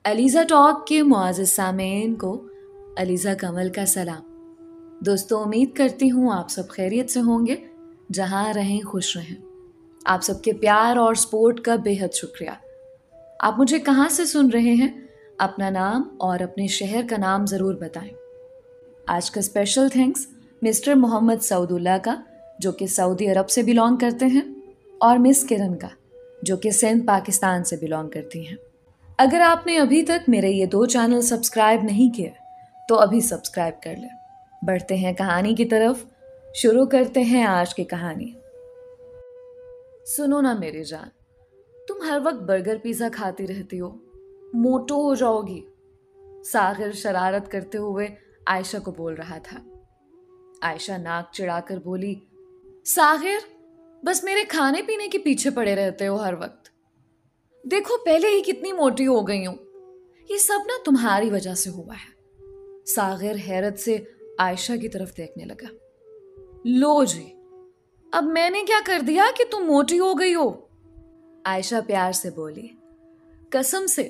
Aliza talk के मुआज़िज़ सामेन को अलीज़ा कमल का सलाम। दोस्तों, उम्मीद करती हूँ आप सब खैरियत से होंगे, जहाँ रहें खुश रहें। आप सबके प्यार और सपोर्ट का बेहद शुक्रिया। आप मुझे कहाँ से सुन रहे हैं, अपना नाम और अपने शहर का नाम ज़रूर बताएं। आज का स्पेशल थैंक्स मिस्टर मोहम्मद सऊदुल्ला का, जो कि सऊदी अरब से बिलोंग करते हैं, और मिस किरण का, जो कि सिंध पाकिस्तान से बिलोंग करती हैं। अगर आपने अभी तक मेरे ये 2 चैनल सब्सक्राइब नहीं किए तो अभी सब्सक्राइब कर लें। बढ़ते हैं कहानी की तरफ। शुरू करते हैं आज की कहानी। सुनो ना मेरी जान, तुम हर वक्त बर्गर पिज़्ज़ा खाती रहती हो, मोटो हो जाओगी। सागिर शरारत करते हुए आयशा को बोल रहा था। आयशा नाक चिढ़ाकर बोली, सागिर, बस मेरे खाने पीने के पीछे पड़े रहते हो हर वक्त। देखो पहले ही कितनी मोटी हो गई हूं। ये सब ना तुम्हारी वजह से हुआ है। सागिर हैरत से आयशा की तरफ देखने लगा। लो जी, अब मैंने क्या कर दिया कि तुम मोटी हो गई हो? आयशा प्यार से बोली। कसम से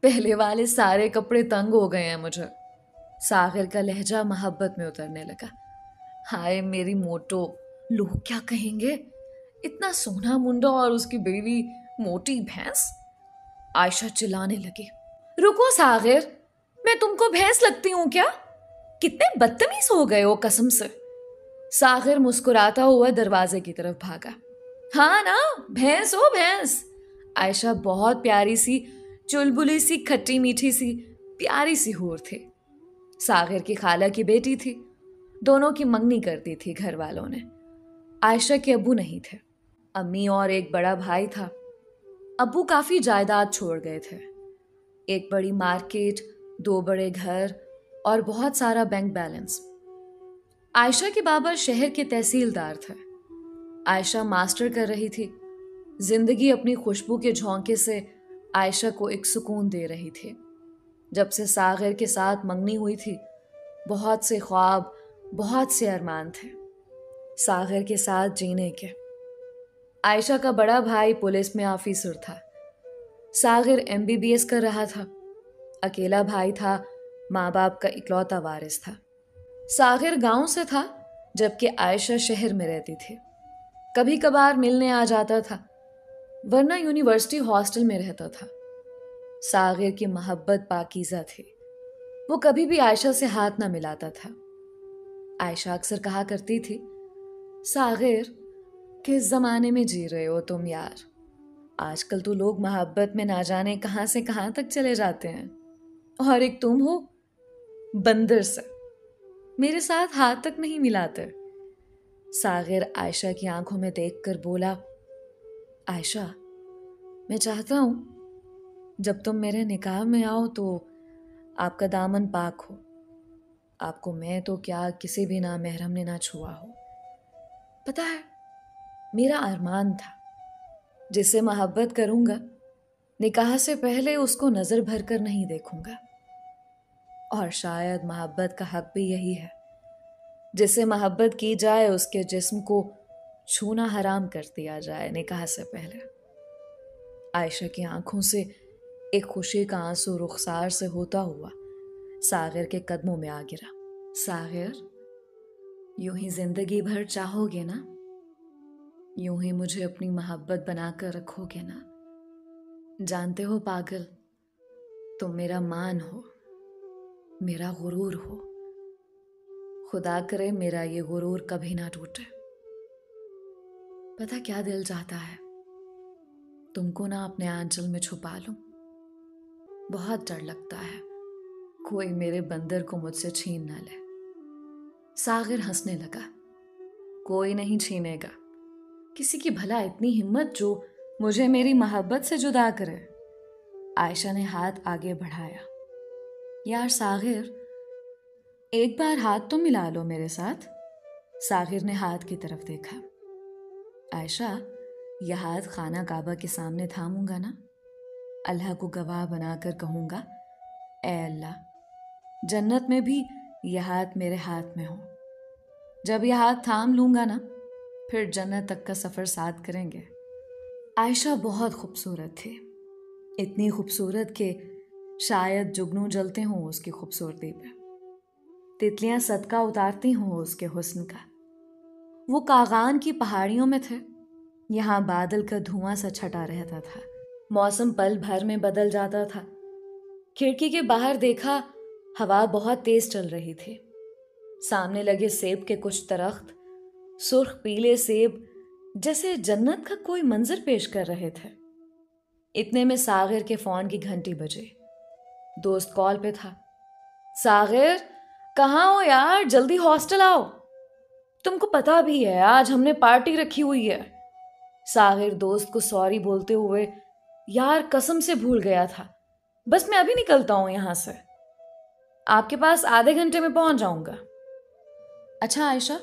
पहले वाले सारे कपड़े तंग हो गए हैं मुझे। सागिर का लहजा मोहब्बत में उतरने लगा। हाय मेरी मोटो, लोग क्या कहेंगे? इतना सोना मुंडा और उसकी बीवी मोटी भैंस। आयशा चिल्लाने लगी। रुको सागिर, मैं तुमको भैंस लगती हूं क्या? कितने बदतमीज हो गए हो कसम से। सागिर मुस्कुराता हुआ दरवाजे की तरफ भागा। हाँ ना, भैंस हो भैंस। आयशा बहुत प्यारी सी, चुलबुली सी, खट्टी मीठी सी, प्यारी सी हूर थी। सागिर की खाला की बेटी थी। दोनों की मंगनी करती थी घर वालों ने। आयशा के अब्बू नहीं थे, अम्मी और एक बड़ा भाई था। अब्बू काफी जायदाद छोड़ गए थे। एक बड़ी मार्केट, 2 बड़े घर और बहुत सारा बैंक बैलेंस। आयशा के बाबा शहर के तहसीलदार थे। आयशा मास्टर कर रही थी। जिंदगी अपनी खुशबू के झोंके से आयशा को एक सुकून दे रही थी। जब से सागिर के साथ मंगनी हुई थी, बहुत से ख्वाब, बहुत से अरमान थे सागिर के साथ जीने के। आयशा का बड़ा भाई पुलिस में ऑफिसर था। सागिर MBBS कर रहा था। अकेला भाई था, माँ बाप का इकलौता वारिस था। सागिर गांव से था, जबकि आयशा शहर में रहती थी। कभी कभार मिलने आ जाता था, वरना यूनिवर्सिटी हॉस्टल में रहता था। सागिर की मोहब्बत पाकीज़ा थी। वो कभी भी आयशा से हाथ ना मिलाता था। आयशा अक्सर कहा करती थी, सागिर, किस जमाने में जी रहे हो तुम यार? आजकल तो लोग मोहब्बत में ना जाने कहां से कहां तक चले जाते हैं, और एक तुम हो, बंदर से मेरे साथ हाथ तक नहीं मिलाते। सागिर आयशा की आंखों में देखकर बोला, आयशा, मैं चाहता हूं जब तुम मेरे निकाह में आओ तो आपका दामन पाक हो। आपको मैं तो क्या, किसी भी ना महरम ने ना छुआ हो। पता है, मेरा अरमान था, जिससे मोहब्बत करूंगा, निकाह से पहले उसको नजर भर कर नहीं देखूंगा। और शायद मोहब्बत का हक भी यही है, जिससे मोहब्बत की जाए उसके जिस्म को छूना हराम कर दिया जाए निकाह से पहले। आयशा की आंखों से एक खुशी का आंसू रुखसार से होता हुआ सागिर के कदमों में आ गिरा। सागिर, यूं ही जिंदगी भर चाहोगे ना? यूं ही मुझे अपनी मोहब्बत बनाकर रखोगे ना? जानते हो पागल, तुम मेरा मान हो, मेरा गुरूर हो। खुदा करे मेरा ये गुरूर कभी ना टूटे। पता क्या दिल चाहता है? तुमको ना अपने आंचल में छुपा लूं। बहुत डर लगता है कोई मेरे बंदर को मुझसे छीन ना ले। सागिर हंसने लगा। कोई नहीं छीनेगा। किसी की भला इतनी हिम्मत जो मुझे मेरी मोहब्बत से जुदा करे। आयशा ने हाथ आगे बढ़ाया। यार सागिर, एक बार हाथ तो मिला लो मेरे साथ। सागिर ने हाथ की तरफ देखा। आयशा, यह हाथ खाना काबा के सामने थामूंगा ना, अल्लाह को गवाह बनाकर कहूंगा, ए अल्लाह, जन्नत में भी यह हाथ मेरे हाथ में हो। जब यह हाथ थाम लूंगा ना, फिर जन्नत तक का सफर साथ करेंगे। आयशा बहुत खूबसूरत थी, इतनी खूबसूरत कि शायद जुगनू जलते हों उसकी खूबसूरती पे, तितलियां सदका उतारती हों उसके हुस्न का। वो कागान की पहाड़ियों में थे, यहाँ बादल का धुआं सा छटा रहता था। मौसम पल भर में बदल जाता था। खिड़की के बाहर देखा, हवा बहुत तेज चल रही थी। सामने लगे सेब के कुछ दरख्त सुर्ख पीले सेब जैसे जन्नत का कोई मंजर पेश कर रहे थे। इतने में सागिर के फोन की घंटी बजी। दोस्त कॉल पे था। सागिर, कहाँ हो यार, जल्दी हॉस्टल आओ। तुमको पता भी है आज हमने पार्टी रखी हुई है। सागिर दोस्त को सॉरी बोलते हुए, यार कसम से भूल गया था, बस मैं अभी निकलता हूं यहां से, आपके पास आधे घंटे में पहुंच जाऊंगा। अच्छा आयशा,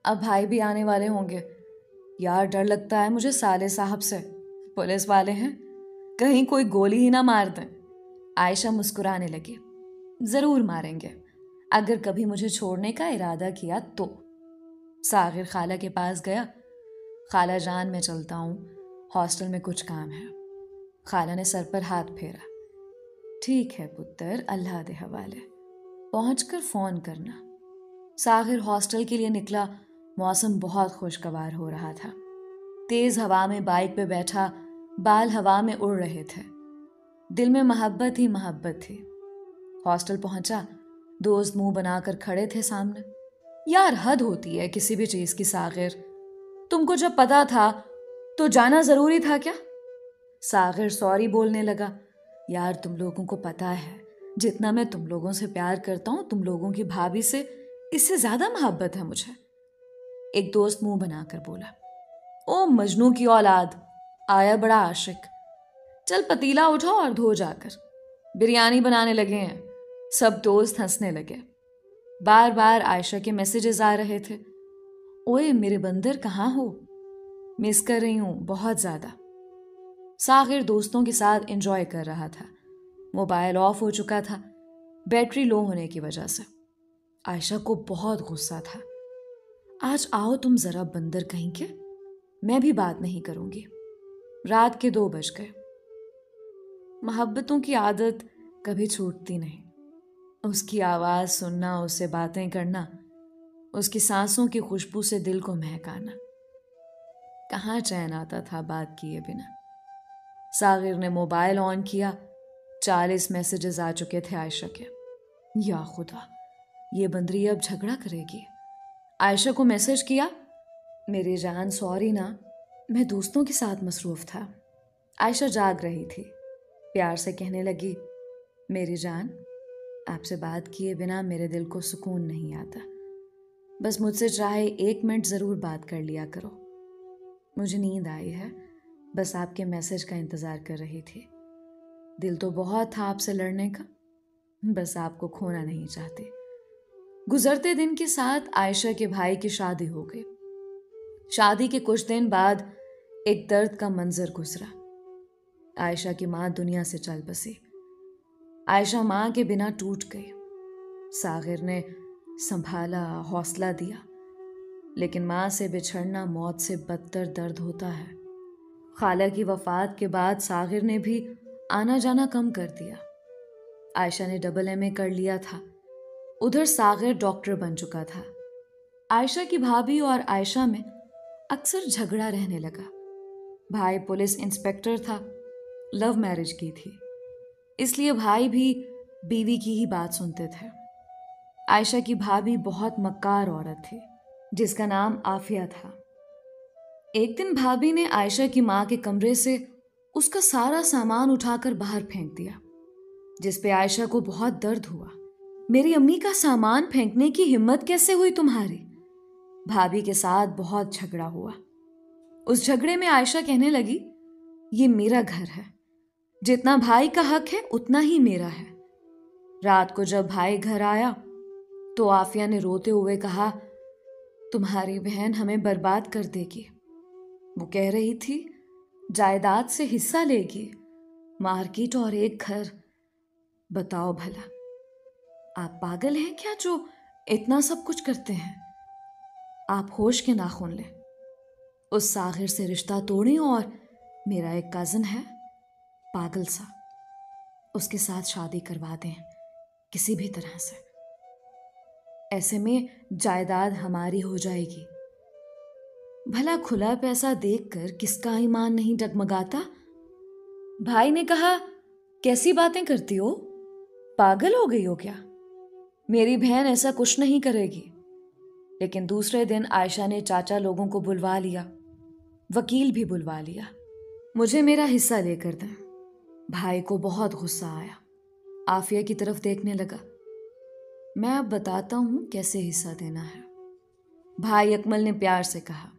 अब भाई भी आने वाले होंगे। यार डर लगता है मुझे साले साहब से, पुलिस वाले हैं, कहीं कोई गोली ही ना मार दें। आयशा मुस्कुराने लगी। जरूर मारेंगे, अगर कभी मुझे छोड़ने का इरादा किया तो। सागिर खाला के पास गया। खाला जान, मैं चलता हूँ, हॉस्टल में कुछ काम है। खाला ने सर पर हाथ फेरा। ठीक है पुत्र, अल्लाह दे हवाले, पहुंचकर फोन करना। सागिर हॉस्टल के लिए निकला। मौसम बहुत खुशगवार हो रहा था। तेज हवा में बाइक पे बैठा, बाल हवा में उड़ रहे थे। दिल में मोहब्बत ही मोहब्बत थी। हॉस्टल पहुंचा। दोस्त मुंह बनाकर खड़े थे सामने। यार हद होती है किसी भी चीज की सागिर, तुमको जब पता था तो जाना जरूरी था क्या? सागिर सॉरी बोलने लगा। यार तुम लोगों को पता है, जितना मैं तुम लोगों से प्यार करता हूं, तुम लोगों की भाभी से इससे ज्यादा मोहब्बत है मुझे। एक दोस्त मुंह बनाकर बोला। ओ मजनू की औलाद, आया बड़ा आशिक, चल पतीला उठाओ और धो जाकर, बिरयानी बनाने लगे हैं। सब दोस्त हंसने लगे। बार बार आयशा के मैसेजेस आ रहे थे। ओए मेरे बंदर कहाँ हो, मिस कर रही हूं बहुत ज्यादा। सागिर दोस्तों के साथ एंजॉय कर रहा था। मोबाइल ऑफ हो चुका था, बैटरी लो होने की वजह से। आयशा को बहुत गुस्सा था। आज आओ तुम जरा बंदर कहीं के, मैं भी बात नहीं करूंगी। रात के 2 बज गए। मोहब्बतों की आदत कभी छूटती नहीं। उसकी आवाज सुनना, उससे बातें करना, उसकी सांसों की खुशबू से दिल को महकाना, कहाँ चैन आता था बात किए बिना। सागिर ने मोबाइल ऑन किया। 40 मैसेजेस आ चुके थे आयशा के। या खुदा, ये बंदरी अब झगड़ा करेगी। आयशा को मैसेज किया। मेरी जान सॉरी ना, मैं दोस्तों के साथ मसरूफ था। आयशा जाग रही थी। प्यार से कहने लगी, मेरी जान, आपसे बात किए बिना मेरे दिल को सुकून नहीं आता। बस मुझसे चाहे 1 मिनट ज़रूर बात कर लिया करो। मुझे नींद आई है, बस आपके मैसेज का इंतज़ार कर रही थी। दिल तो बहुत था आपसे लड़ने का, बस आपको खोना नहीं चाहती। गुजरते दिन के साथ आयशा के भाई की शादी हो गई। शादी के कुछ दिन बाद एक दर्द का मंजर गुजरा। आयशा की माँ दुनिया से चल बसी। आयशा माँ के बिना टूट गई। सागिर ने संभाला, हौसला दिया, लेकिन माँ से बिछड़ना मौत से बदतर दर्द होता है। खाला की वफात के बाद सागिर ने भी आना जाना कम कर दिया। आयशा ने AA कर लिया था। उधर सागिर डॉक्टर बन चुका था। आयशा की भाभी और आयशा में अक्सर झगड़ा रहने लगा। भाई पुलिस इंस्पेक्टर था, लव मैरिज की थी, इसलिए भाई भी बीवी की ही बात सुनते थे। आयशा की भाभी बहुत मक्कार औरत थी, जिसका नाम आफिया था। एक दिन भाभी ने आयशा की माँ के कमरे से उसका सारा सामान उठाकर बाहर फेंक दिया, जिस पे आयशा को बहुत दर्द हुआ। मेरी अम्मी का सामान फेंकने की हिम्मत कैसे हुई तुम्हारी? भाभी के साथ बहुत झगड़ा हुआ। उस झगड़े में आयशा कहने लगी, ये मेरा घर है, जितना भाई का हक है उतना ही मेरा है। रात को जब भाई घर आया तो आफिया ने रोते हुए कहा, तुम्हारी बहन हमें बर्बाद कर देगी। वो कह रही थी जायदाद से हिस्सा लेगी, मार्केट और एक घर। बताओ भला, आप पागल हैं क्या जो इतना सब कुछ करते हैं? आप होश के नाखून लें। उस सागिर से रिश्ता तोड़ें, और मेरा एक कज़न है पागल सा, उसके साथ शादी करवा दें किसी भी तरह से। ऐसे में जायदाद हमारी हो जाएगी। भला खुला पैसा देखकर किसका ईमान नहीं डगमगाता। भाई ने कहा, कैसी बातें करती हो, पागल हो गई हो क्या? मेरी बहन ऐसा कुछ नहीं करेगी। लेकिन दूसरे दिन आयशा ने चाचा लोगों को बुलवा लिया, वकील भी बुलवा लिया। मुझे मेरा हिस्सा लेकर दें। भाई को बहुत गुस्सा आया, आफिया की तरफ देखने लगा। मैं अब बताता हूं कैसे हिस्सा देना है। भाई अकमल ने प्यार से कहा,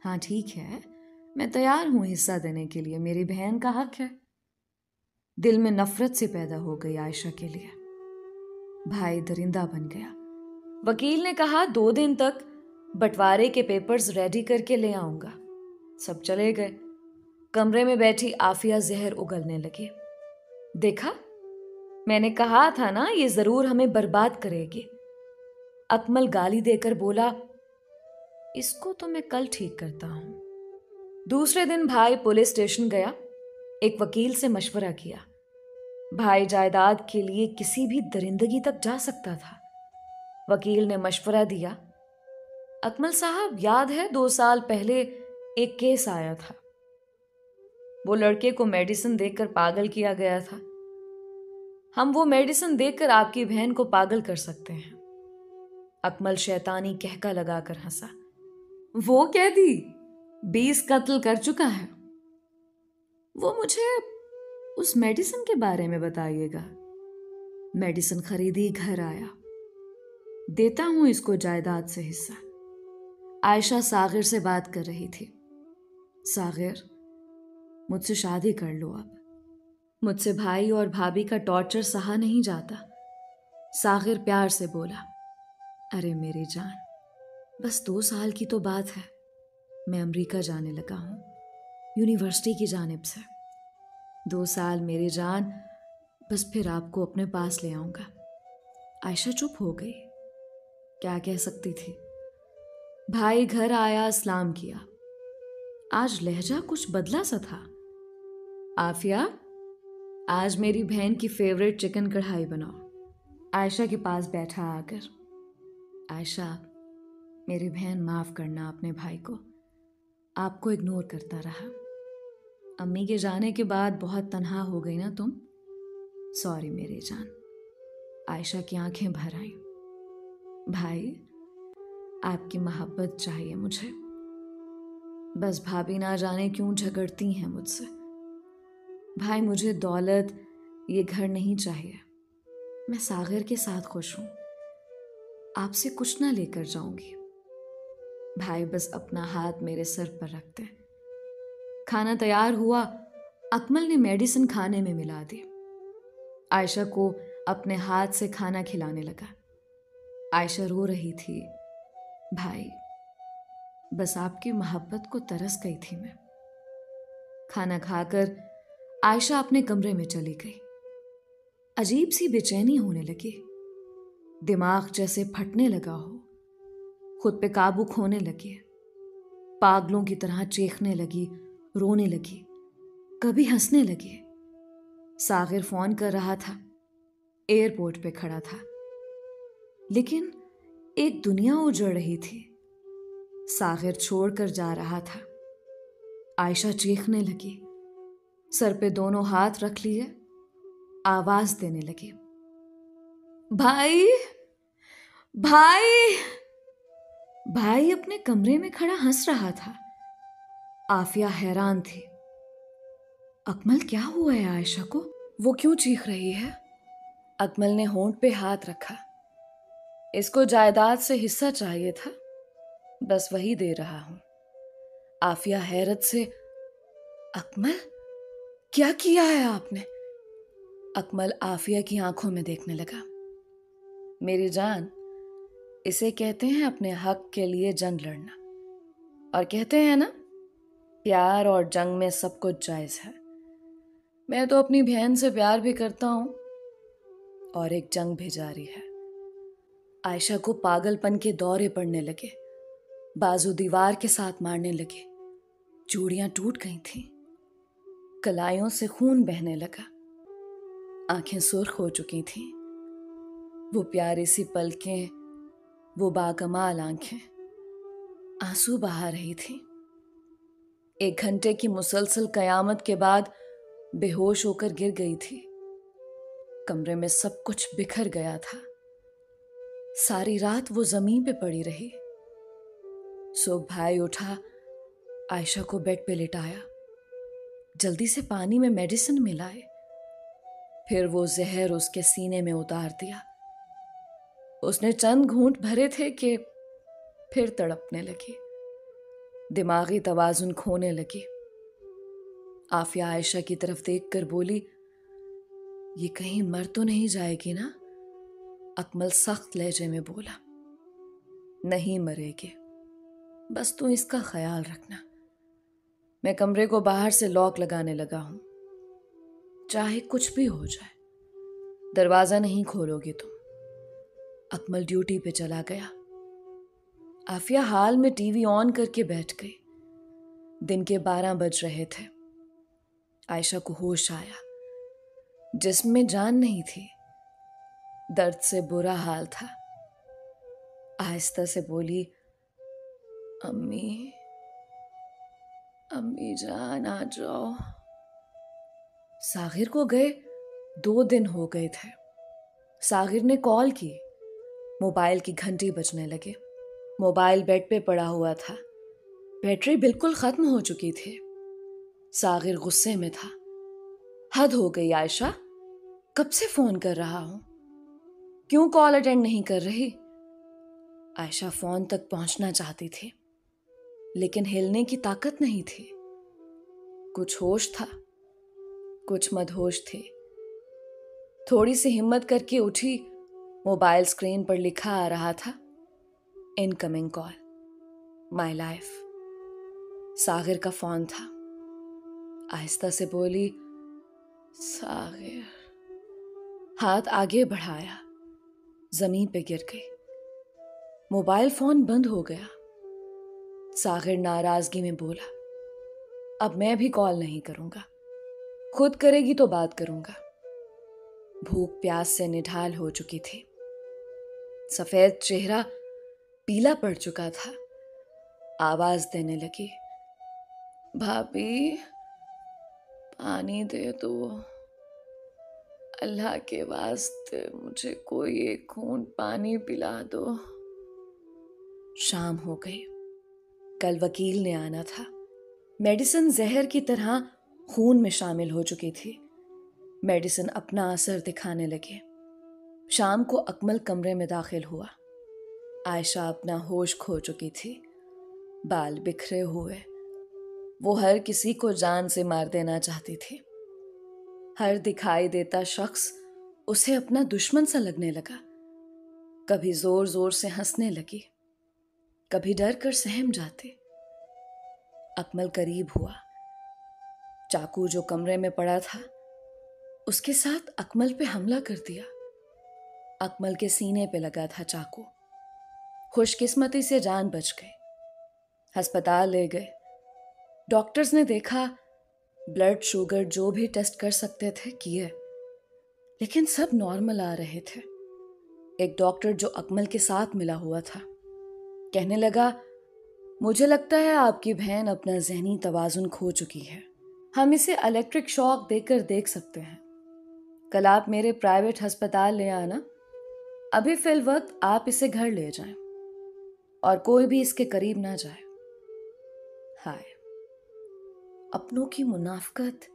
हाँ ठीक है, मैं तैयार हूं हिस्सा देने के लिए, मेरी बहन का हक है। दिल में नफरत से पैदा हो गई आयशा के लिए। भाई दरिंदा बन गया। वकील ने कहा 2 दिन तक बंटवारे के पेपर्स रेडी करके ले आऊंगा। सब चले गए। कमरे में बैठी आफिया जहर उगलने लगी। देखा, मैंने कहा था ना, ये जरूर हमें बर्बाद करेगी। अकमल गाली देकर बोला, इसको तो मैं कल ठीक करता हूं। दूसरे दिन भाई पुलिस स्टेशन गया, एक वकील से मशवरा किया। भाई जायदाद के लिए किसी भी दरिंदगी तक जा सकता था। वकील ने मशवरा दिया, अकमल साहब, याद है 2 साल पहले एक केस आया था। वो लड़के को मेडिसिन देकर पागल किया गया था। हम वो मेडिसिन देकर आपकी बहन को पागल कर सकते हैं। अकमल शैतानी कहका लगाकर हंसा। वो कैदी 20 कत्ल कर चुका है। वो मुझे उस मेडिसिन के बारे में बताइएगा। मेडिसिन खरीदी, घर आया, देता हूं इसको जायदाद से हिस्सा। आयशा सागिर से बात कर रही थी। सागिर, मुझसे शादी कर लो अब। मुझसे भाई और भाभी का टॉर्चर सहा नहीं जाता। सागिर प्यार से बोला, अरे मेरी जान, बस 2 साल की तो बात है। मैं अमेरिका जाने लगा हूं, यूनिवर्सिटी की जानिब से। 2 साल मेरी जान, बस फिर आपको अपने पास ले आऊंगा। आयशा चुप हो गई। क्या कह सकती थी। भाई घर आया, सलाम किया। आज लहजा कुछ बदला सा था। आफिया, आज मेरी बहन की फेवरेट चिकन कढ़ाई बनाओ। आयशा के पास बैठा आकर, आयशा, मेरी बहन माफ करना अपने भाई को, आपको इग्नोर करता रहा। अम्मी के जाने के बाद बहुत तन्हा हो गई ना तुम। सॉरी मेरी जान। आयशा की आंखें भर आईं। भाई, आपकी मोहब्बत चाहिए मुझे। बस भाभी ना जाने क्यों झगड़ती हैं मुझसे। भाई, मुझे दौलत, ये घर नहीं चाहिए। मैं सागर के साथ खुश हूं। आपसे कुछ ना लेकर जाऊंगी। भाई, बस अपना हाथ मेरे सर पर रखते। खाना तैयार हुआ। अकमल ने मेडिसिन खाने में मिला दी। आयशा को अपने हाथ से खाना खिलाने लगा। आयशा रो रही थी। भाई, बस आपकी मोहब्बत को तरस गई थी मैं। खाना खाकर आयशा अपने कमरे में चली गई। अजीब सी बेचैनी होने लगी। दिमाग जैसे फटने लगा हो। खुद पे काबू खोने लगी। पागलों की तरह चीखने लगी, रोने लगी, कभी हंसने लगी। सागिर फोन कर रहा था। एयरपोर्ट पे खड़ा था। लेकिन एक दुनिया उजड़ रही थी। सागिर छोड़कर जा रहा था। आयशा चीखने लगी, सर पे दोनों हाथ रख लिए, आवाज देने लगी, भाई, भाई। भाई अपने कमरे में खड़ा हंस रहा था। आफिया हैरान थी। अकमल, क्या हुआ है आयशा को? वो क्यों चीख रही है? अकमल ने होंठ पे हाथ रखा। इसको जायदाद से हिस्सा चाहिए था, बस वही दे रहा हूं। आफिया हैरत से, अकमल, क्या किया है आपने? अकमल आफिया की आंखों में देखने लगा। मेरी जान, इसे कहते हैं अपने हक के लिए जंग लड़ना। और कहते हैं ना, प्यार और जंग में सब कुछ जायज है। मैं तो अपनी बहन से प्यार भी करता हूं और एक जंग भी जारी है। आयशा को पागलपन के दौरे पड़ने लगे। बाजू दीवार के साथ मारने लगे। चूड़ियां टूट गई थीं। कलाइयों से खून बहने लगा। आंखें सुर्ख हो चुकी थीं। वो प्यारी सी पलकें, वो बाकमाल आंखें आंसू बहा रही थीं। 1 घंटे की मुसलसल कयामत के बाद बेहोश होकर गिर गई थी। कमरे में सब कुछ बिखर गया था। सारी रात वो जमीन पे पड़ी रही। सुबह भाई उठा, आयशा को बेड पे लिटाया, जल्दी से पानी में मेडिसिन मिलाए। फिर वो जहर उसके सीने में उतार दिया। उसने चंद घूंट भरे थे कि फिर तड़पने लगी, दिमागी तवाजुन खोने लगी। आफिया आयशा की तरफ देखकर बोली, ये कहीं मर तो नहीं जाएगी ना? अकमल सख्त लहजे में बोला, नहीं मरेगी, बस तू इसका ख्याल रखना। मैं कमरे को बाहर से लॉक लगाने लगा हूं, चाहे कुछ भी हो जाए दरवाजा नहीं खोलोगे तुम। अकमल ड्यूटी पे चला गया। आफिया हाल में टीवी ऑन करके बैठ गई। दिन के 12 बज रहे थे। आयशा को होश आया, जिस्म में जान नहीं थी, दर्द से बुरा हाल था। आहिस्ता से बोली, अम्मी, अम्मी जान आ जाओ। सागिर को गए 2 दिन हो गए थे। सागिर ने कॉल की, मोबाइल की घंटी बजने लगे। मोबाइल बेड पे पड़ा हुआ था, बैटरी बिल्कुल खत्म हो चुकी थी। सागिर गुस्से में था। हद हो गई आयशा, कब से फोन कर रहा हूं, क्यों कॉल अटेंड नहीं कर रही? आयशा फोन तक पहुंचना चाहती थी, लेकिन हिलने की ताकत नहीं थी। कुछ होश था, कुछ मदहोश थी। थोड़ी सी हिम्मत करके उठी। मोबाइल स्क्रीन पर लिखा आ रहा था, इनकमिंग कॉल, माय लाइफ। सागिर का फोन था। आहिस्ता से बोली, सागिर। हाथ आगे बढ़ाया, जमीन पे गिर गई। मोबाइल फोन बंद हो गया। सागिर नाराजगी में बोला, अब मैं भी कॉल नहीं करूंगा, खुद करेगी तो बात करूंगा। भूख प्यास से निढाल हो चुकी थी। सफेद चेहरा पीला पड़ चुका था। आवाज देने लगी, भाभी पानी दे दो, अल्लाह के वास्ते मुझे कोई एक घूंट पानी पिला दो। शाम हो गई। कल वकील ने आना था। मेडिसिन जहर की तरह खून में शामिल हो चुकी थी। मेडिसिन अपना असर दिखाने लगे। शाम को अकमल कमरे में दाखिल हुआ। आयशा अपना होश खो चुकी थी, बाल बिखरे हुए। वो हर किसी को जान से मार देना चाहती थी। हर दिखाई देता शख्स उसे अपना दुश्मन सा लगने लगा। कभी जोर जोर से हंसने लगी, कभी डर कर सहम जाती। अकमल करीब हुआ। चाकू जो कमरे में पड़ा था, उसके साथ अकमल पे हमला कर दिया। अकमल के सीने पे लगा था चाकू। खुशकिस्मती से जान बच गई। अस्पताल ले गए। डॉक्टर्स ने देखा, ब्लड शुगर जो भी टेस्ट कर सकते थे किए, लेकिन सब नॉर्मल आ रहे थे। एक डॉक्टर जो अकमल के साथ मिला हुआ था कहने लगा, मुझे लगता है आपकी बहन अपना जहनी तवाजुन खो चुकी है। हम इसे इलेक्ट्रिक शॉक देकर देख सकते हैं। कल आप मेरे प्राइवेट अस्पताल ले आना। अभी फिल वक्त आप इसे घर ले जाएं और कोई भी इसके करीब ना जाए। हाय, अपनों की मुनाफकत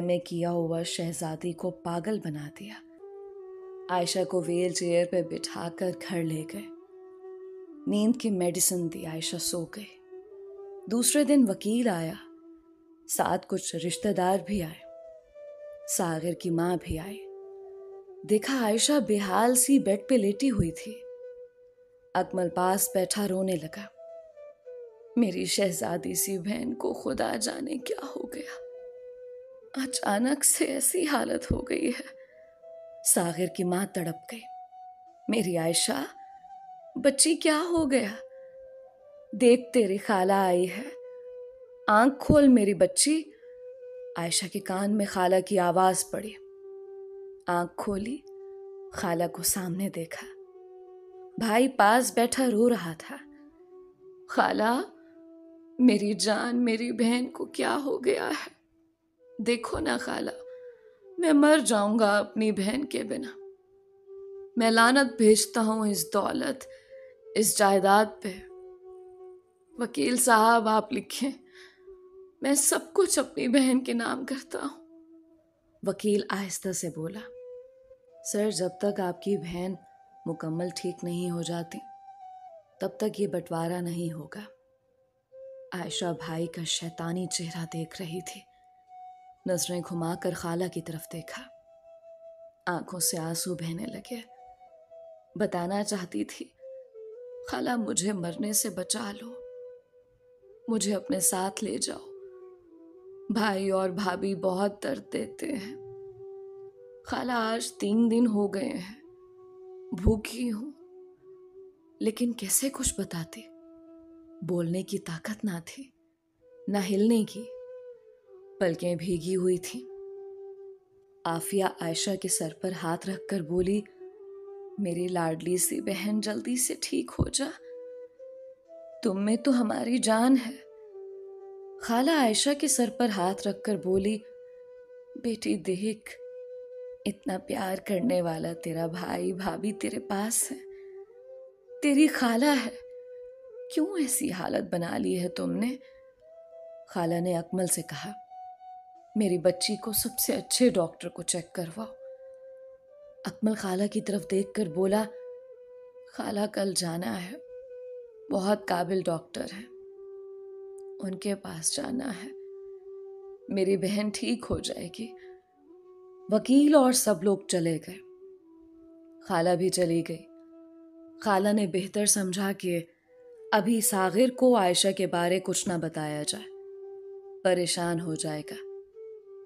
MA किया हुआ शहजादी को पागल बना दिया। आयशा को व्हील चेयर पे बिठाकर घर ले गए। नींद की मेडिसिन दी, आयशा सो गई। दूसरे दिन वकील आया, साथ कुछ रिश्तेदार भी आए। सागिर की माँ भी आई। देखा आयशा बेहाल सी बेड पे लेटी हुई थी। अकमल पास बैठा रोने लगा। मेरी शहजादी सी बहन को खुदा जाने क्या हो गया, अचानक से ऐसी हालत हो गई है। सागिर की माँ तड़प गई। मेरी आयशा, बच्ची क्या हो गया? देख तेरी खाला आई है, आंख खोल मेरी बच्ची। आयशा के कान में खाला की आवाज पड़ी। आंख खोली, खाला को सामने देखा। भाई पास बैठा रो रहा था। खाला, मेरी जान, मेरी बहन को क्या हो गया है? देखो ना खाला, मैं मर जाऊंगा अपनी बहन के बिना। मैं लानत भेजता हूं इस दौलत, इस जायदाद पे। वकील साहब, आप लिखें, मैं सब कुछ अपनी बहन के नाम करता हूं। वकील आहिस्ता से बोला, सर, जब तक आपकी बहन मुकम्मल ठीक नहीं हो जाती तब तक ये बंटवारा नहीं होगा। आयशा भाई का शैतानी चेहरा देख रही थी। नजरें घुमाकर खाला की तरफ देखा। आंखों से आंसू बहने लगे। बताना चाहती थी, खाला, मुझे मरने से बचा लो, मुझे अपने साथ ले जाओ। भाई और भाभी बहुत दर्द देते हैं। खाला, आज 3 दिन हो गए हैं, भूखी हूं, लेकिन कैसे कुछ बताती। बोलने की ताकत ना थी, ना हिलने की। पलकें भीगी हुई थी। आफिया आयशा के सर पर हाथ रखकर बोली, मेरी लाडली सी बहन, जल्दी से ठीक हो जा, तुम में तो हमारी जान है। खाला आयशा के सर पर हाथ रखकर बोली, बेटी देख, इतना प्यार करने वाला तेरा भाई भाभी तेरे पास है, तेरी खाला है, क्यों ऐसी हालत बना ली है तुमने? खाला ने अकमल से कहा, मेरी बच्ची को सबसे अच्छे डॉक्टर को चेक करवाओ। अकमल खाला की तरफ देखकर बोला, खाला, कल जाना है, बहुत काबिल डॉक्टर है, उनके पास जाना है, मेरी बहन ठीक हो जाएगी। वकील और सब लोग चले गए। खाला भी चली गई। खाला ने बेहतर समझा कि अभी सागिर को आयशा के बारे कुछ ना बताया जाए, परेशान हो जाएगा।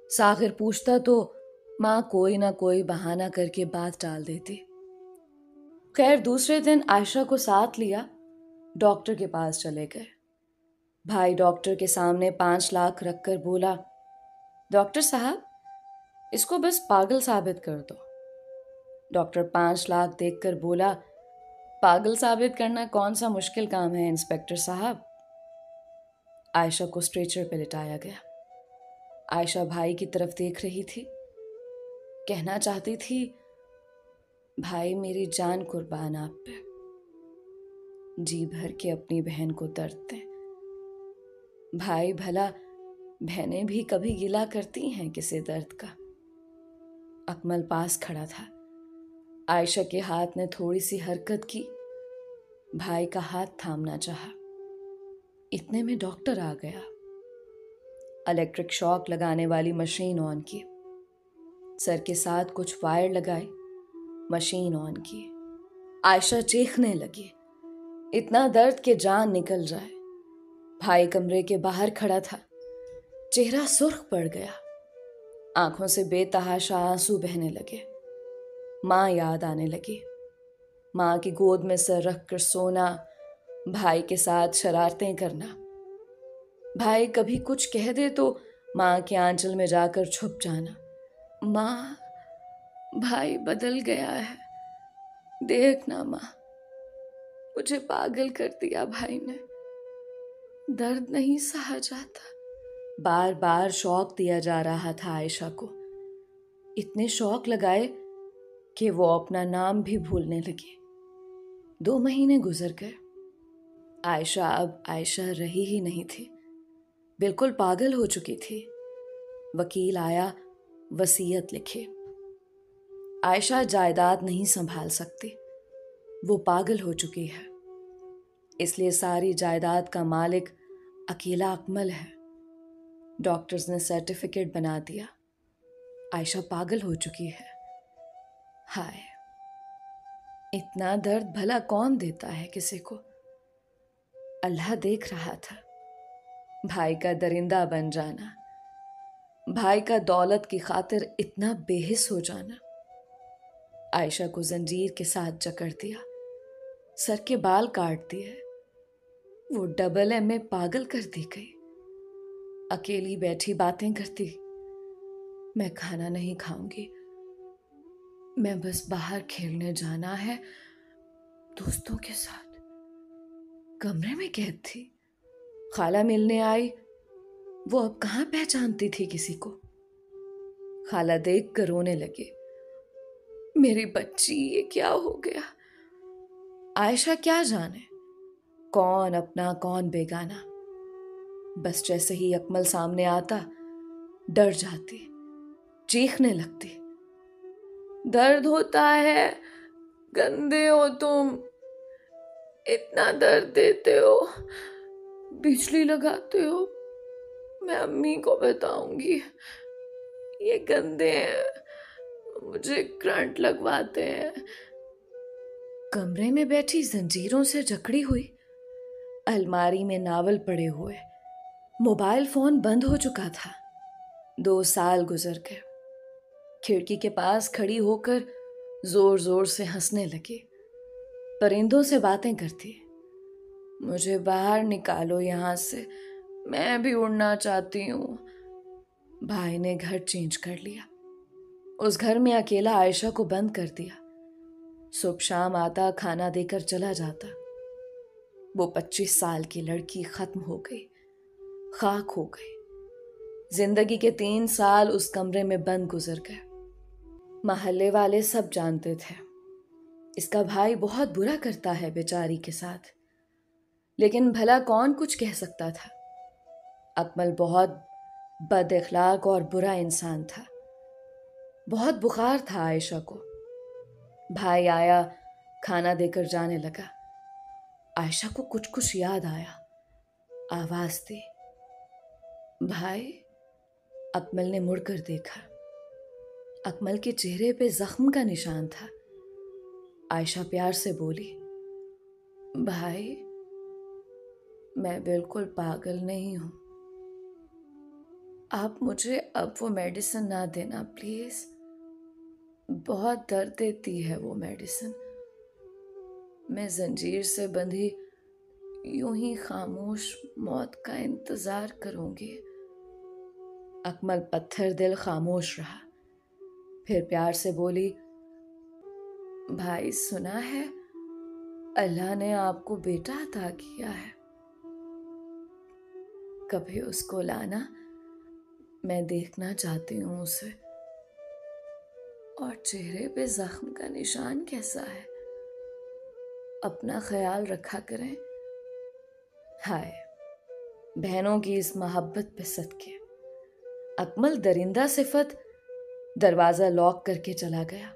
सागिर पूछता तो माँ कोई ना कोई बहाना करके बात टाल देती। खैर, दूसरे दिन आयशा को साथ लिया, डॉक्टर के पास चले गए। भाई डॉक्टर के सामने 5 लाख रखकर बोला, डॉक्टर साहब, इसको बस पागल साबित कर दो। डॉक्टर 5 लाख देखकर बोला, पागल साबित करना कौन सा मुश्किल काम है इंस्पेक्टर साहब। आयशा को स्ट्रेचर पे लिटाया गया। आयशा भाई की तरफ देख रही थी, कहना चाहती थी, भाई, मेरी जान कुर्बान आप पे, जी भर के अपनी बहन को दर्द दें। भाई, भला बहनें भी कभी गिला करती हैं किसी दर्द का? अकमल पास खड़ा था। आयशा के हाथ ने थोड़ी सी हरकत की। भाई का हाथ थामना चाहा। इतने में डॉक्टर आ गया। इलेक्ट्रिक शॉक लगाने वाली मशीन ऑन की, सर के साथ कुछ वायर लगाए, मशीन ऑन की। आयशा चीखने लगी, इतना दर्द के जान निकल जाए। भाई कमरे के बाहर खड़ा था, चेहरा सुर्ख पड़ गया, आंखों से बेतहाशा आंसू बहने लगे। माँ याद आने लगी। माँ की गोद में सर रखकर सोना, भाई के साथ शरारतें करना। भाई कभी कुछ कह दे तो माँ के आंचल में जाकर छुप जाना। माँ, भाई बदल गया है, देखना माँ, मुझे पागल कर दिया भाई ने, दर्द नहीं सहा जाता। बार बार शौक दिया जा रहा था आयशा को। इतने शौक लगाए कि वो अपना नाम भी भूलने लगी। 2 महीने गुजर गए। आयशा अब आयशा रही ही नहीं थी, बिल्कुल पागल हो चुकी थी। वकील आया, वसीयत लिखी। आयशा जायदाद नहीं संभाल सकती, वो पागल हो चुकी है, इसलिए सारी जायदाद का मालिक अकेला अकमल है। डॉक्टर्स ने सर्टिफिकेट बना दिया। आयशा पागल हो चुकी है। हाय, इतना दर्द भला कौन देता है किसी को? अल्लाह देख रहा था। भाई का दरिंदा बन जाना, भाई का दौलत की खातिर इतना बेहिस हो जाना। आयशा को जंजीर के साथ जकड़ दिया, सर के बाल काट दिए। वो डबल एम में पागल कर दी गई। अकेली बैठी बातें करती, मैं खाना नहीं खाऊंगी, मैं बस बाहर खेलने जाना है, दोस्तों के साथ। कमरे में कैद थी। खाला मिलने आई, वो अब कहाँ पहचानती थी किसी को। खाला देख कर रोने लगे। मेरी बच्ची, ये क्या हो गया। आयशा क्या जाने कौन अपना कौन बेगाना। बस जैसे ही अकमल सामने आता डर जाती, चीखने लगती। दर्द होता है, गंदे हो तुम, इतना दर्द देते हो, बिजली लगाते हो, मैं अम्मी को बताऊंगी, ये गंदे हैं, मुझे करंट लगवाते हैं। कमरे में बैठी जंजीरों से जकड़ी हुई, अलमारी में नावल पड़े हुए, मोबाइल फोन बंद हो चुका था। 2 साल गुजर गए। खिड़की के पास खड़ी होकर जोर जोर से हंसने लगी, परिंदों से बातें करती। मुझे बाहर निकालो यहां से, मैं भी उड़ना चाहती हूँ। भाई ने घर चेंज कर लिया। उस घर में अकेला आयशा को बंद कर दिया। सुबह शाम आता, खाना देकर चला जाता। वो 25 साल की लड़की खत्म हो गई, खाक हो गई। जिंदगी के 3 साल उस कमरे में बंद गुजर गए। मोहल्ले वाले सब जानते थे इसका भाई बहुत बुरा करता है बेचारी के साथ, लेकिन भला कौन कुछ कह सकता था। अकमल बहुत बद इखलाक और बुरा इंसान था। बहुत बुखार था आयशा को। भाई आया, खाना देकर जाने लगा। आयशा को कुछ कुछ याद आया, आवाज दी, भाई। अकमल ने मुड़कर देखा। अकमल के चेहरे पे जख्म का निशान था। आयशा प्यार से बोली, भाई, मैं बिल्कुल पागल नहीं हूं। आप मुझे अब वो मेडिसिन ना देना प्लीज, बहुत दर्द देती है वो मेडिसिन। मैं जंजीर से बंधी यूं ही खामोश मौत का इंतजार करूंगी। अकमल पत्थर दिल खामोश रहा, फिर प्यार से बोली, भाई सुना है अल्लाह ने आपको बेटा अता किया है, कभी उसको लाना, मैं देखना चाहती हूं उसे। और चेहरे पे जख्म का निशान कैसा है, अपना ख्याल रखा करें। हाय, बहनों की इस मोहब्बत पे सदके। अकमल दरिंदा सिफत दरवाजा लॉक करके चला गया।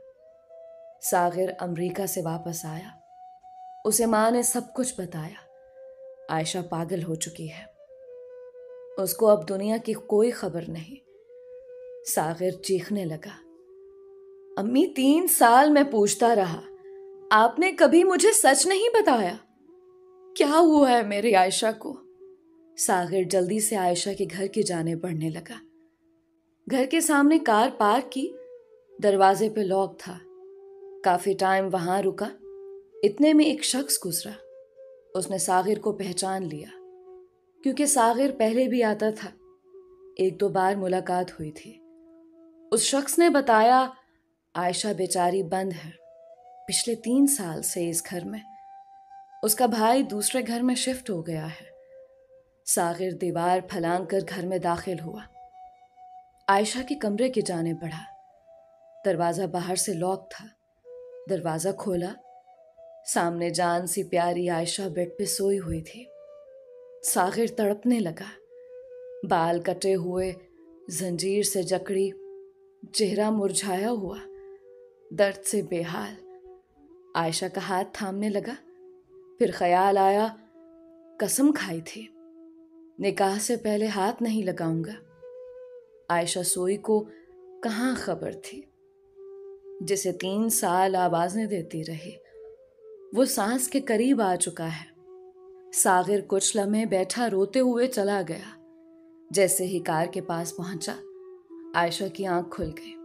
सागिर अमेरिका से वापस आया। उसे मां ने सब कुछ बताया। आयशा पागल हो चुकी है, उसको अब दुनिया की कोई खबर नहीं। सागिर चीखने लगा, अम्मी 3 साल मैं पूछता रहा, आपने कभी मुझे सच नहीं बताया, क्या हुआ है मेरी आयशा को। सागिर जल्दी से आयशा के घर की जाने बढ़ने लगा। घर के सामने कार पार्क की, दरवाजे पे लॉक था। काफी टाइम वहां रुका। इतने में एक शख्स गुजरा। उसने सागिर को पहचान लिया, क्योंकि सागिर पहले भी आता था। 1-2 बार मुलाकात हुई थी। उस शख्स ने बताया, आयशा बेचारी बंद है पिछले 3 साल से इस घर में। उसका भाई दूसरे घर में शिफ्ट हो गया है। सागिर दीवार फलांग कर घर में दाखिल हुआ। आयशा के कमरे की जाने बढ़ा। दरवाजा बाहर से लॉक था। दरवाजा खोला, सामने जान सी प्यारी आयशा बेड पे सोई हुई थी। सागिर तड़पने लगा। बाल कटे हुए, जंजीर से जकड़ी, चेहरा मुरझाया हुआ, दर्द से बेहाल। आयशा का हाथ थामने लगा। फिर ख्याल आया, कसम खाई थी, निकाह से पहले हाथ नहीं लगाऊंगा। आयशा सोई को कहाँ खबर थी, जिसे 3 साल आवाजें देती रही, वो सांस के करीब आ चुका है। सागिर कुछ लम्हे बैठा रोते हुए चला गया। जैसे ही कार के पास पहुंचा, आयशा की आंख खुल गई।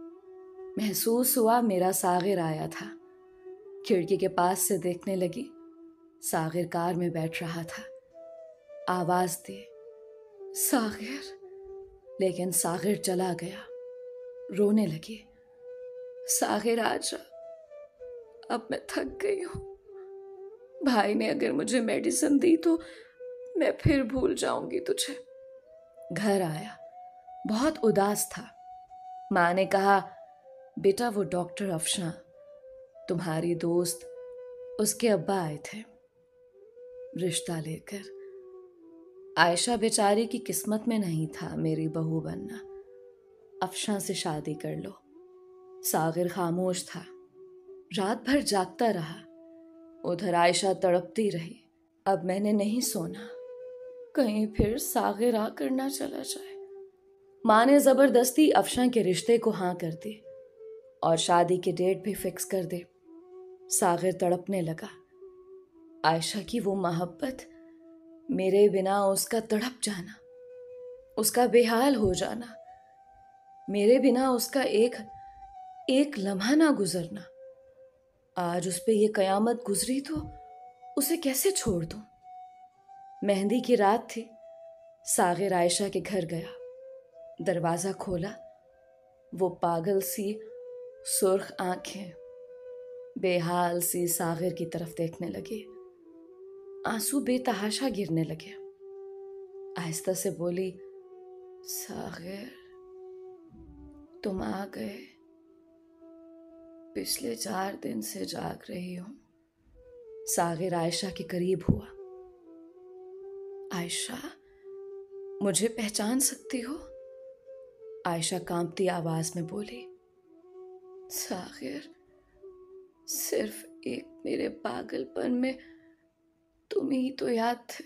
महसूस हुआ मेरा सागिर आया था। खिड़की के पास से देखने लगी। सागिर कार में बैठ रहा था। आवाज दी, सागिर, लेकिन सागिर चला गया। रोने लगी। साहिर आजा, अब मैं थक गई हूँ। भाई ने अगर मुझे मेडिसिन दी तो मैं फिर भूल जाऊंगी तुझे। घर आया, बहुत उदास था। माँ ने कहा, बेटा वो डॉक्टर अफशां, तुम्हारी दोस्त, उसके अब्बा आए थे रिश्ता लेकर। आयशा बेचारी की किस्मत में नहीं था मेरी बहू बनना। अफशां से शादी कर लो। सागिर खामोश था, रात भर जागता रहा। उधर आयशा तड़पती रही। अब मैंने नहीं सोना, कहीं फिर सागिर आकर ना चला जाए। माँ ने जबरदस्ती अफशां के रिश्ते को हाँ कर दी और शादी की डेट भी फिक्स कर दी। सागिर तड़पने लगा। आयशा की वो मोहब्बत, मेरे बिना उसका तड़प जाना, उसका बेहाल हो जाना, मेरे बिना उसका एक लम्हा ना गुजरना। आज उस पे ये कयामत गुजरी तो उसे कैसे छोड़ दूं? मेहंदी की रात थी। सागिर आयशा के घर गया, दरवाजा खोला। वो पागल सी सुर्ख आंखें बेहाल सी सागिर की तरफ देखने लगी। आंसू बेतहाशा गिरने लगे। आहिस्ता से बोली, सागिर तुम आ गए। पिछले 4 दिन से जाग रही हूं। सागिर आयशा के करीब हुआ। आयशा, मुझे पहचान सकती हो? आयशा कांपती आवाज में बोली। सागिर, सिर्फ एक मेरे पागलपन में तुम ही तो याद थे।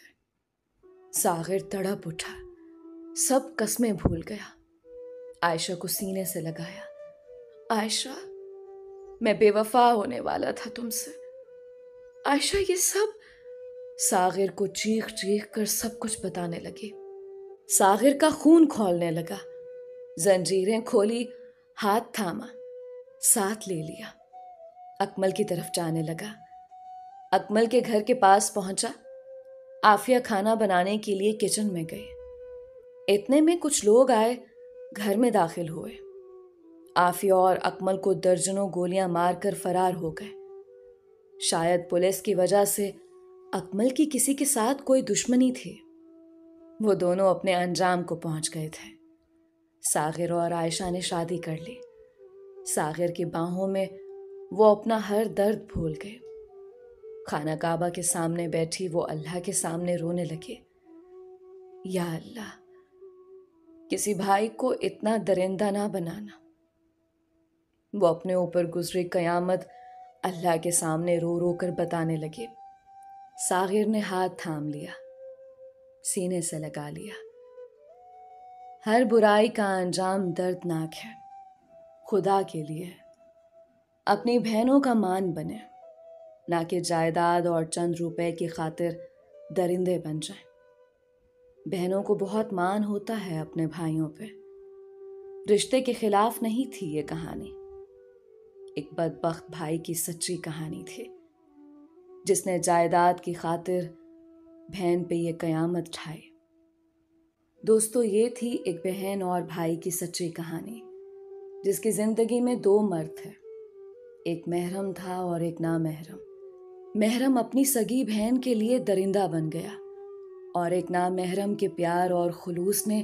सागिर तड़प उठा, सब कस्में भूल गया। आयशा को सीने से लगाया। आयशा, मैं बेवफा होने वाला था तुमसे। आयशा ये सब। सागिर को चीख चीख कर सब कुछ बताने लगी। सागिर का खून खौलने लगा। जंजीरें खोली, हाथ थामा, साथ ले लिया। अकमल की तरफ जाने लगा। अकमल के घर के पास पहुंचा। आफिया खाना बनाने के लिए किचन में गई। इतने में कुछ लोग आए, घर में दाखिल हुए। आफिया और अकमल को दर्जनों गोलियां मारकर फरार हो गए। शायद पुलिस की वजह से अकमल की किसी के साथ कोई दुश्मनी थी। वो दोनों अपने अंजाम को पहुंच गए थे। सागिर और आयशा ने शादी कर ली। सागिर की बाहों में वो अपना हर दर्द भूल गए। खाना काबा के सामने बैठी वो अल्लाह के सामने रोने लगे। या अल्लाह, किसी भाई को इतना दरिंदा ना बनाना। वो अपने ऊपर गुजरी कयामत अल्लाह के सामने रो रो कर बताने लगे। सागिर ने हाथ थाम लिया, सीने से लगा लिया। हर बुराई का अंजाम दर्दनाक है। खुदा के लिए अपनी बहनों का मान बने, ना कि जायदाद और चंद रुपए की खातिर दरिंदे बन जाएं। बहनों को बहुत मान होता है अपने भाइयों पे। रिश्ते के खिलाफ नहीं थी ये कहानी। एक बदबख्त भाई की सच्ची कहानी थी, जिसने जायदाद की खातिर बहन पे ये कयामत ढाई। दोस्तों, ये थी एक बहन और भाई की सच्ची कहानी, जिसकी जिंदगी में 2 मर्द थे। एक महरम था और एक नामहरम। महरम अपनी सगी बहन के लिए दरिंदा बन गया और एक नामहरम के प्यार और खुलूस ने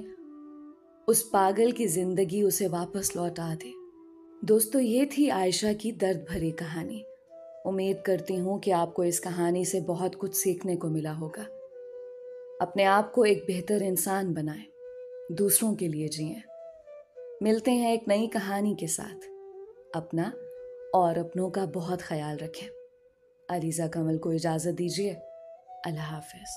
उस पागल की जिंदगी उसे वापस लौटा दी। दोस्तों, ये थी आयशा की दर्द भरी कहानी। उम्मीद करती हूँ कि आपको इस कहानी से बहुत कुछ सीखने को मिला होगा। अपने आप को एक बेहतर इंसान बनाएं, दूसरों के लिए जिएं। मिलते हैं एक नई कहानी के साथ। अपना और अपनों का बहुत ख्याल रखें। अलीज़ा कमल को इजाज़त दीजिए। अल्लाह हाफ़िज़।